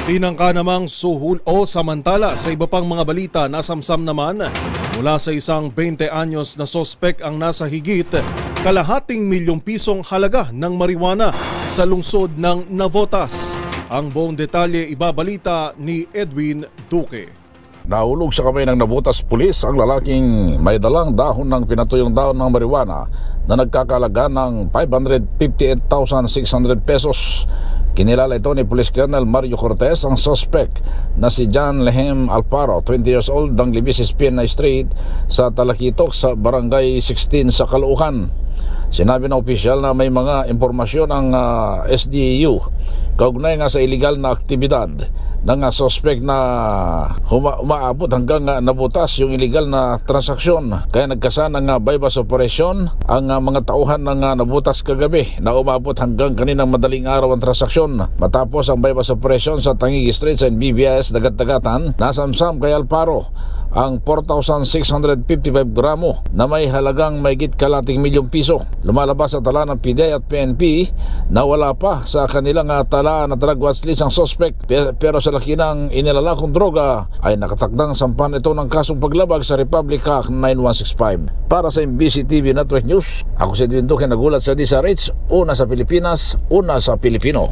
Tinangka namang suhul o samantala sa iba pang mga balita, nasamsam naman mula sa isang 20 anyos na sospek ang nasa higit kalahating milyong pisong halaga ng marijuana sa lungsod ng Navotas. Ang buong detalye ibabalita ni Edwin Duque. Nahulog sa kamay ng Navotas Police ang lalaking may dalang dahon ng pinatuyong dahon ng marijuana na nagkakalaga ng 558,600 pesos. Kinilala ito ni Police Colonel Mario Cortez, ang suspect na si John Lehem Alparo, 20 years old, ng Libisis P.N.I. Street sa Talakitok sa Barangay 16 sa Caloocan. Sinabi ng opisyal na may mga impormasyon ang SDEU kaugnay nga sa illegal na aktibidad ng suspect na umaabot hanggang nabutas yung illegal na transaksyon. Kaya nagkasana ng bypass operation ang mga tauhan ng nabutas kagabi na umabot hanggang kaninang madaling araw ang transaksyon. Matapos ang bypass operation sa Tangigi Street sa BBS Dagat-Dagatan, nasamsam kay Alparo ang 4,655 gramo na may halagang mahigit kalating milyong piso. Lumalabas sa tala ng PDEA at PNP na wala pa sa kanilang tala na drug watch list ang suspect, pero sa laki ng inilalakong droga ay nakatakdang sampan ito ng kasong paglabag sa Republic Act 9165. Para sa MBC TV Network News, ako si Edwin Duque, nagulat sa DZRH, una sa Pilipinas, una sa Pilipino.